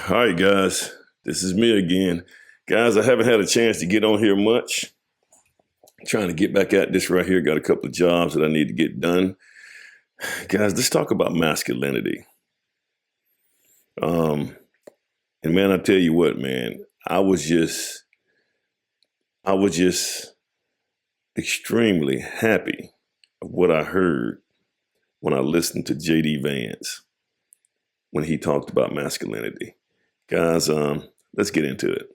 All right, guys, this is me again. Guys, I haven't had a chance to get on here much. Trying to get back at this right here. Got a couple of jobs that I need to get done. Guys, let's talk about masculinity. Um, and man, I tell you what, man, I was just extremely happy of what I heard when I listened to JD Vance when he talked about masculinity. Guys, let's get into it.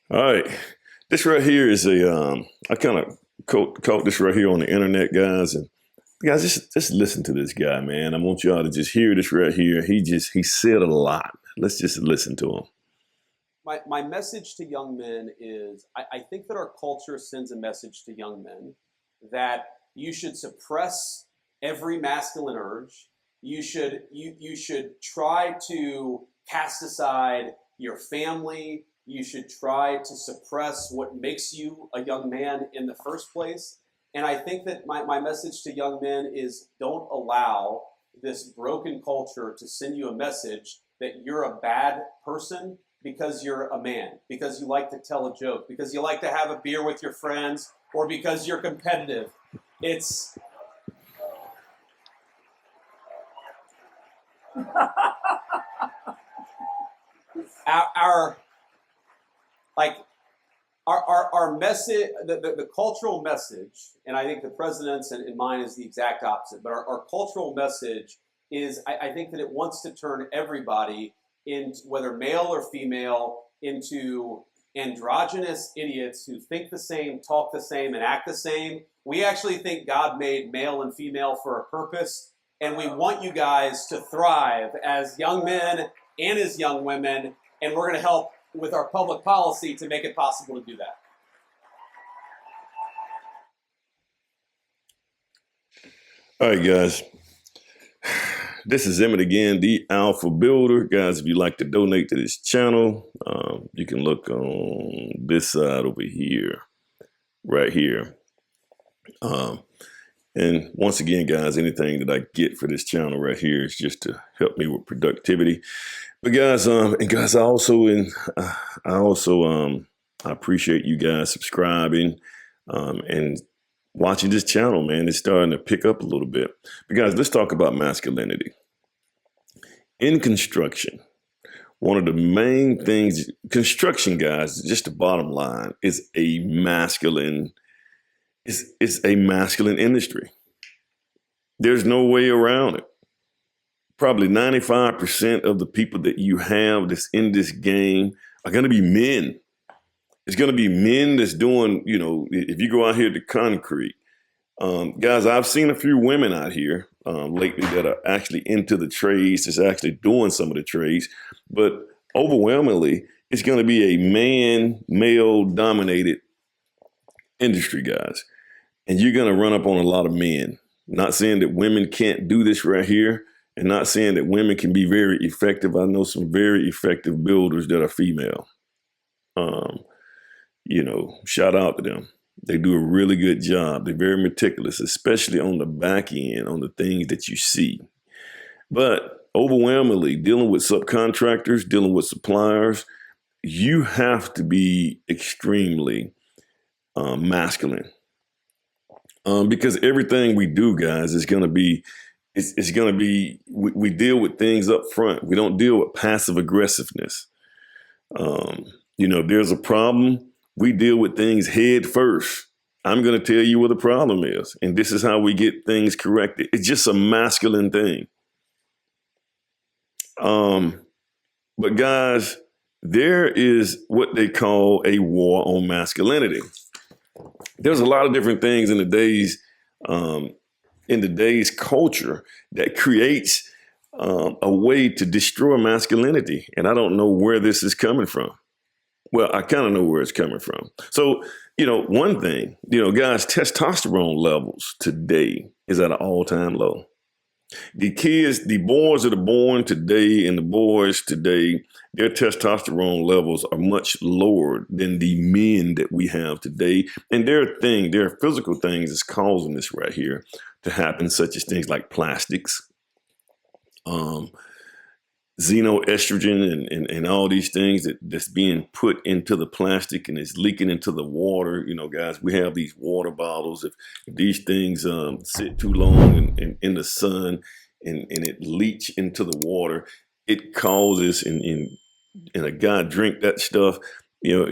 All right. This right here is I kind of caught this right here on the internet, guys. And guys, just listen to this guy, man. I want y'all to just hear this right here. He said a lot. Let's just listen to him. My message to young men is I think that our culture sends a message to young men that you should suppress every masculine urge. You should try to cast aside your family. You should try to suppress what makes you a young man in the first place. And I think that my message to young men is don't allow this broken culture to send you a message that you're a bad person because you're a man, because you like to tell a joke, because you like to have a beer with your friends, or because you're competitive. It's our like our message, the cultural message, and I think the president's and mine is the exact opposite, but our cultural message is I think that it wants to turn everybody, in whether male or female, into androgynous idiots who think the same, talk the same, and act the same. We actually think God made male and female for a purpose, and we want you guys to thrive as young men and as young women, and we're going to help with our public policy to make it possible to do that. All right, guys. This is Emmett again, the Alpha Builder. Guys, if you'd like to donate to this channel, you can look on this side over here, right here. And once again, guys, anything that I get for this channel right here is just to help me with productivity. But guys, I appreciate you guys subscribing and watching this channel, man. It's starting to pick up a little bit. But guys, let's talk about masculinity. In construction, one of the main things, construction, guys, just the bottom line, is a masculine, it's a masculine industry. There's no way around it. Probably 95% of the people that you have that's in this game are going to be men. It's going to be men that's doing, if you go out here to concrete, guys, I've seen a few women out here lately that are actually into the trades, that's actually doing some of the trades, but overwhelmingly, it's going to be a male-dominated industry, guys. And you're going to run up on a lot of men. Not saying that women can't do this right here, and not saying that women can be very effective. I know some very effective builders that are female. Shout out to them. They do a really good job. They're very meticulous, especially on the back end, on the things that you see. But overwhelmingly, dealing with subcontractors, dealing with suppliers, you have to be extremely masculine. Because everything we do, guys, is going to be, we deal with things up front. We don't deal with passive aggressiveness. There's a problem. We deal with things head first. I'm going to tell you what the problem is, and this is how we get things corrected. It's just a masculine thing. But guys, there is what they call a war on masculinity. There's a lot of different things in today's culture that creates a way to destroy masculinity, and I don't know where this is coming from. Well, I kind of know where it's coming from. So, one thing, guys, testosterone levels today is at an all-time low. The kids, the boys that are born today and the boys today, their testosterone levels are much lower than the men that we have today. And there are physical things that's causing this right here to happen, such as things like plastics, um, xenoestrogen, and all these things that's being put into the plastic and is leaking into the water. You know, guys, we have these water bottles. If these things sit too long in the sun and it leach into the water, it causes, and a guy drink that stuff, you know,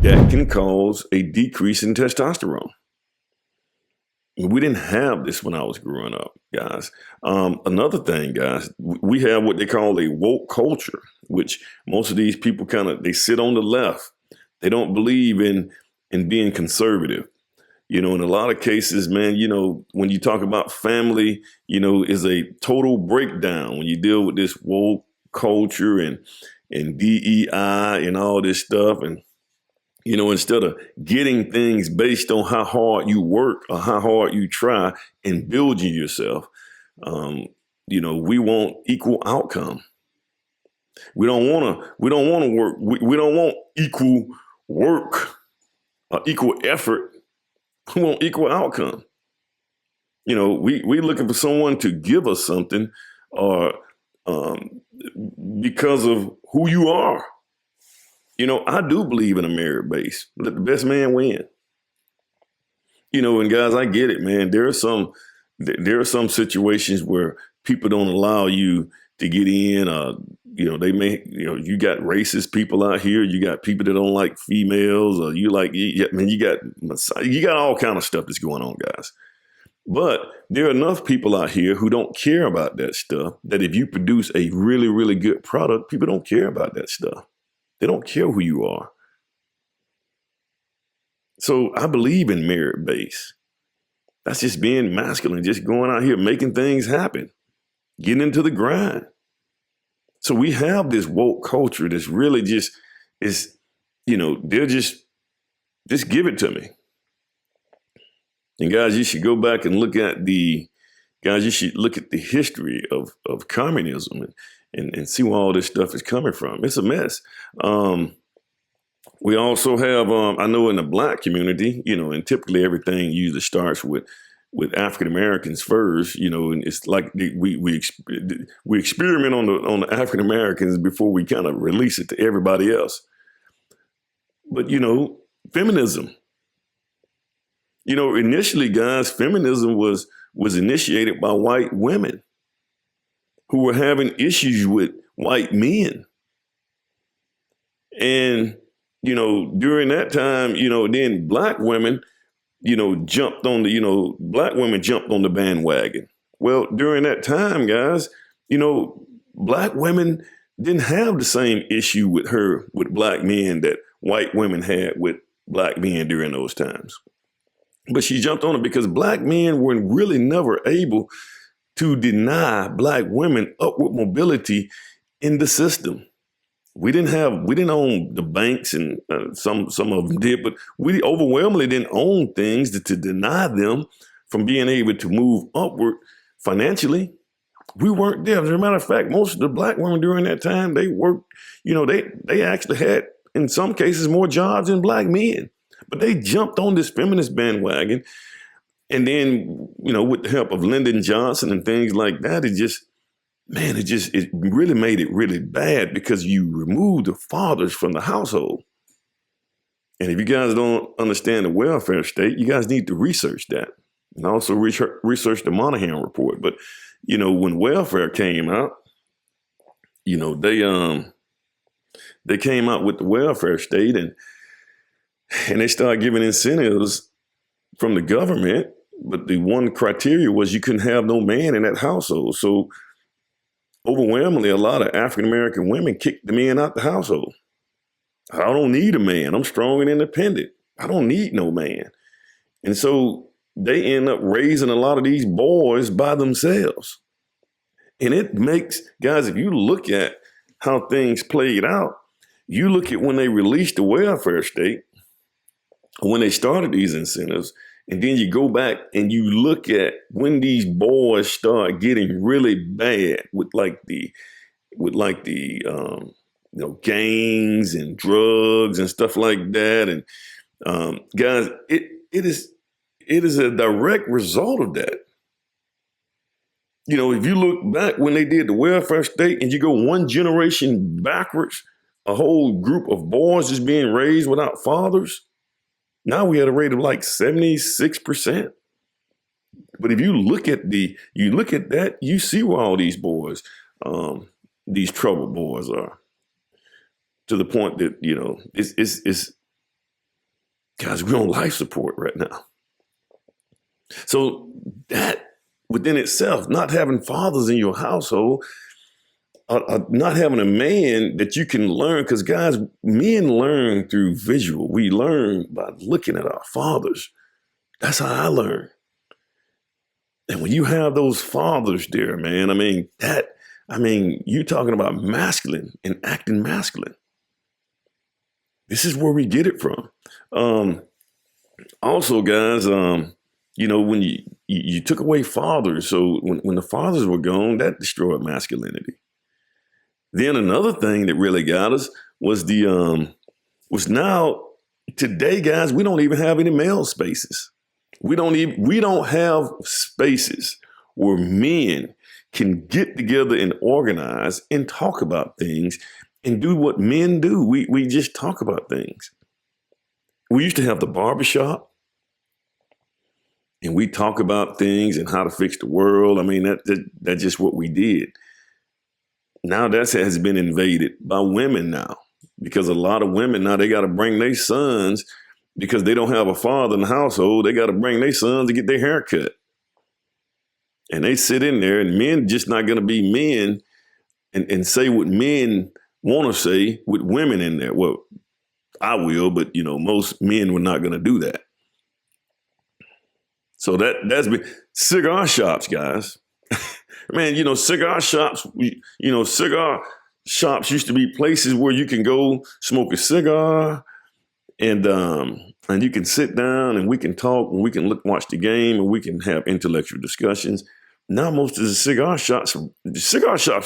that can cause a decrease in testosterone. We didn't have this when I was growing up, guys. Another thing, guys, we have what they call a woke culture, which most of these people they sit on the left. They don't believe in being conservative. You know, in a lot of cases, man, you know, when you talk about family, you know, is a total breakdown when you deal with this woke culture and DEI and all this stuff. And you know, instead of getting things based on how hard you work or how hard you try and building yourself, you know, we want equal outcome. We don't want to work. We don't want equal work or equal effort. We want equal outcome. You know, we looking for someone to give us something or because of who you are. You know, I do believe in a merit base. Let the best man win. You know, and guys, I get it, man. There are some situations where people don't allow you to get in. You know, you got racist people out here. You got people that don't like females, or you got all kind of stuff that's going on, guys. But there are enough people out here who don't care about that stuff, that if you produce a really, really good product, people don't care about that stuff. They don't care who you are. So I believe in merit base. That's just being masculine, just going out here, making things happen, getting into the grind. So we have this woke culture that's really is, you know, they're just give it to me. And guys, you should go back and look at the history of communism and see where all this stuff is coming from. It's a mess. We also have, I know in the Black community, you know, and typically everything usually starts with African Americans first, you know, and it's like we experiment on the African Americans before we kind of release it to everybody else. But you know, feminism. You know, initially, guys, feminism was initiated by white women who were having issues with white men. And, you know, during that time, you know, then black women, you know, black women jumped on the bandwagon. Well, during that time, guys, you know, black women didn't have the same issue with black men that white women had with black men during those times. But she jumped on it because black men were really never able to deny black women upward mobility in the system. We didn't own the banks, and some of them did, but we overwhelmingly didn't own things to deny them from being able to move upward financially. We weren't there. As a matter of fact, most of the black women during that time, they worked, you know, they actually had, in some cases, more jobs than black men. But they jumped on this feminist bandwagon. And then, you know, with the help of Lyndon Johnson and things like that, it really made it really bad because you removed the fathers from the household. And if you guys don't understand the welfare state, you guys need to research that. And also research the Monahan report. But, you know, when welfare came out, you know, they came out with the welfare state and they started giving incentives from the government. But the one criteria was you couldn't have no man in that household. So overwhelmingly, a lot of African-American women kicked the men out the household. I don't need a man. I'm strong and independent. I don't need no man. And so they end up raising a lot of these boys by themselves. And it makes, guys, if you look at how things played out, you look at when they released the welfare state, when they started these incentives, And then you go back and you look at when these boys start getting really bad with gangs and drugs and stuff like that. And guys, it is a direct result of that. If you look back when they did the welfare state and you go one generation backwards, a whole group of boys just being raised without fathers. Now we had a rate of like 76%. But if you look at that, you see where all these boys, these troubled boys are. To the point that, it's guys, we're on life support right now. So that within itself, not having fathers in your household, not having a man that you can learn, because guys, men learn through visual. We learn by looking at our fathers. That's how I learn. And when you have those fathers there, man, you're talking about masculine and acting masculine. This is where we get it from. Also, guys, when you took away fathers, so when the fathers were gone, that destroyed masculinity. Then another thing that really got us was now today, guys, we don't even have any male spaces. We don't have spaces where men can get together and organize and talk about things and do what men do. We just talk about things. We used to have the barbershop and we talk about things and how to fix the world. That's just what we did. Now that has been invaded by women now, because a lot of women now, they got to bring their sons, because they don't have a father in the household. They got to bring their sons to get their hair cut. And they sit in there, and men just not going to be men and say what men want to say with women in there. Well, I will, but most men were not going to do that. So that's been cigar shops, guys. Man, cigar shops, cigar shops used to be places where you can go smoke a cigar and you can sit down and we can talk and we can watch the game and we can have intellectual discussions. Now most of the cigar shops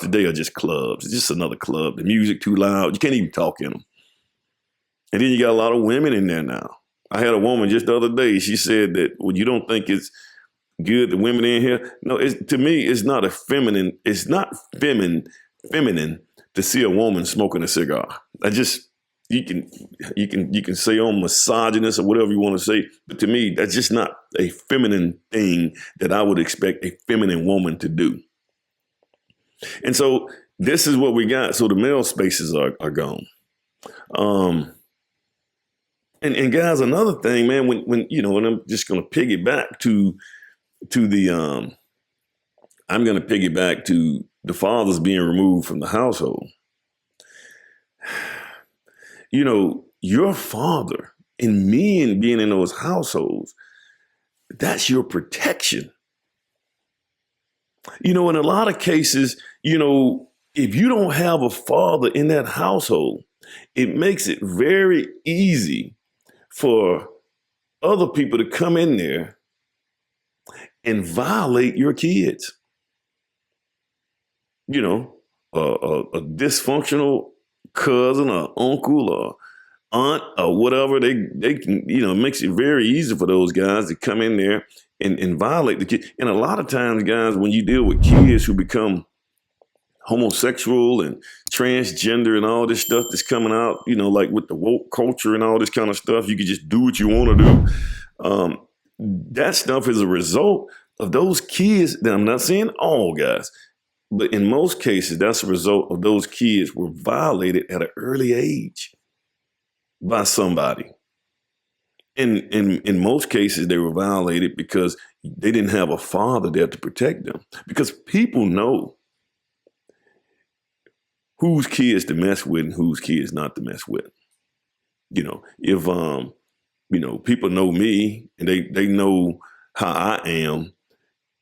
today are just clubs. It's just another club. The music too loud. You can't even talk in them. And then you got a lot of women in there now. I had a woman just the other day. She said that, well, you don't think it's good the women in here? No, to me, it's not feminine to see a woman smoking a cigar. You can say I'm misogynist or whatever you want to say, but to me, that's just not a feminine thing that I would expect a feminine woman to do. And so this is what we got. So the male spaces are gone. And guys, another thing, man, when I'm just going to piggyback to the fathers being removed from the household. Your father and men being in those households, that's your protection. In a lot of cases, if you don't have a father in that household, it makes it very easy for other people to come in there and violate your kids. A dysfunctional cousin or uncle or aunt or whatever, they can, it makes it very easy for those guys to come in there and violate the kid. And a lot of times, guys, when you deal with kids who become homosexual and transgender and all this stuff that's coming out, like with the woke culture and all this kind of stuff, you can just do what you want to do. That stuff is a result of those kids. Now, I'm not saying all guys, but in most cases, that's a result of those kids were violated at an early age by somebody. And in most cases, they were violated because they didn't have a father there to protect them. Because people know whose kids to mess with and whose kids not to mess with. If people know me and they know how I am,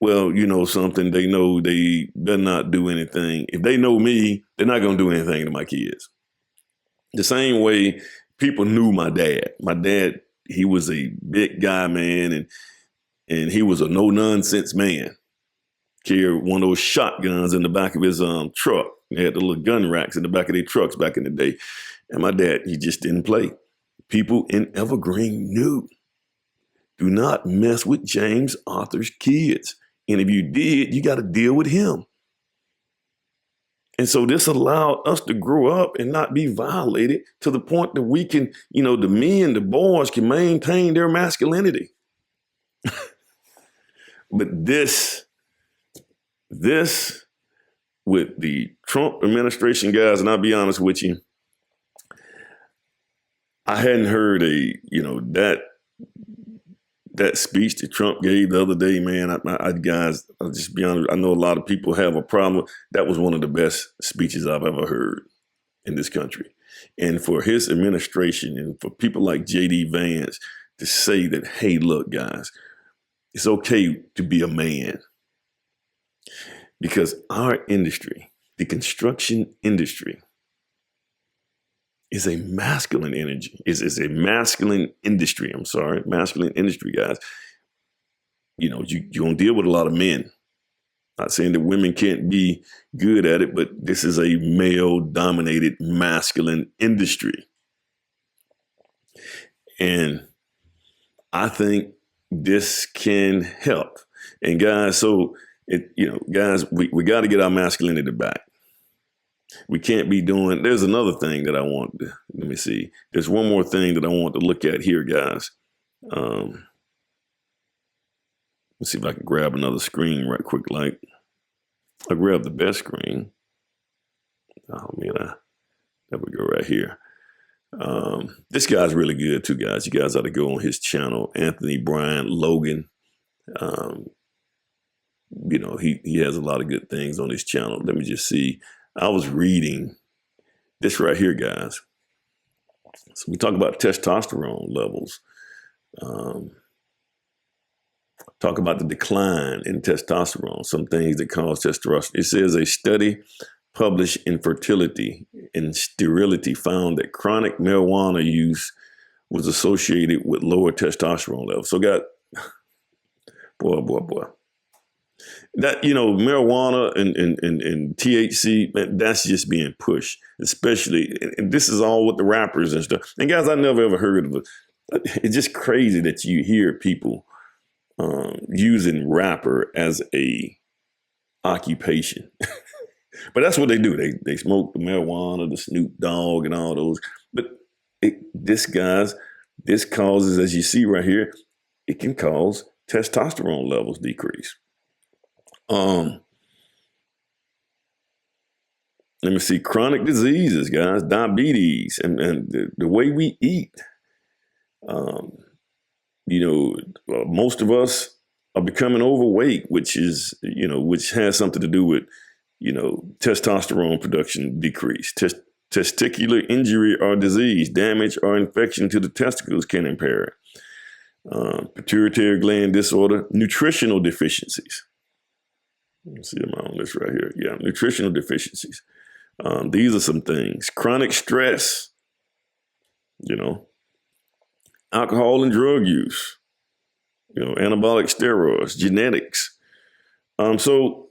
well, something, they know they better not do anything. If they know me, they're not going to do anything to my kids. The same way people knew my dad. My dad, he was a big guy, man, and he was a no-nonsense man. Carried one of those shotguns in the back of his truck. They had the little gun racks in the back of their trucks back in the day. And my dad, he just didn't play. People in Evergreen knew. Do not mess with James Arthur's kids. And if you did, you got to deal with him. And so this allowed us to grow up and not be violated to the point that we can, the men, the boys can maintain their masculinity. But this with the Trump administration, guys, and I'll be honest with you, I hadn't heard that speech that Trump gave the other day, man. Guys, I'll just be honest. I know a lot of people have a problem. That was one of the best speeches I've ever heard in this country. And for his administration and for people like J.D. Vance to say that, hey, look, guys, it's okay to be a man. Because our industry, the construction industry, is a masculine energy. Is a masculine industry. Masculine industry, guys. You're gonna deal with a lot of men. Not saying that women can't be good at it, but this is a male-dominated masculine industry. And I think this can help. And guys, guys, we got to get our masculinity back. We can't be doing, there's another thing that I want to, let me see. There's one more thing that I want to look at here, guys. Let's see if I can grab another screen right quick. I grabbed the best screen. Oh man, there we go right here. This guy's really good too, guys. You guys ought to go on his channel, Anthony Brian Logan. He has a lot of good things on his channel. Let me just see. I was reading this right here, guys. So we talk about testosterone levels. Talk about the decline in testosterone, some things that cause testosterone. It says a study published in Fertility and Sterility found that chronic marijuana use was associated with lower testosterone levels. So boy. That, marijuana and THC, man, that's just being pushed, especially, and this is all with the rappers and stuff. And guys, I never ever heard of it. It's just crazy that you hear people using rapper as a occupation. But that's what they do. They smoke the marijuana, the Snoop Dogg and all those. But this causes, as you see right here, it can cause testosterone levels decrease. Let me see, chronic diseases, guys, diabetes, and the way we eat. Most of us are becoming overweight, which has something to do with, testosterone production decrease. Testicular injury or disease, damage or infection to the testicles can impair it. Pituitary gland disorder, nutritional deficiencies. Let's see, I'm on this right here. Yeah, nutritional deficiencies. These are some things. Chronic stress, alcohol and drug use, anabolic steroids, genetics. So,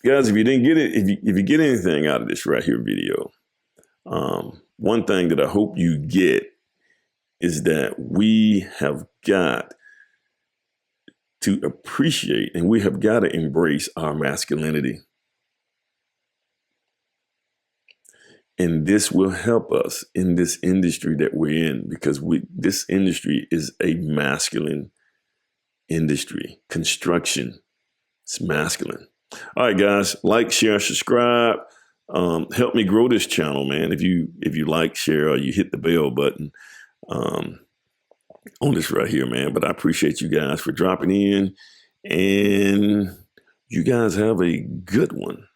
guys, if you didn't get it, if you get anything out of this right here video, one thing that I hope you get is that we have got to appreciate and we have got to embrace our masculinity. And this will help us in this industry that we're in, because this industry is a masculine industry. Construction, it's masculine. All right, guys, like, share, subscribe. Help me grow this channel, man. If you like, share, or you hit the bell button on this right here, man. But I appreciate you guys for dropping in, and you guys have a good one.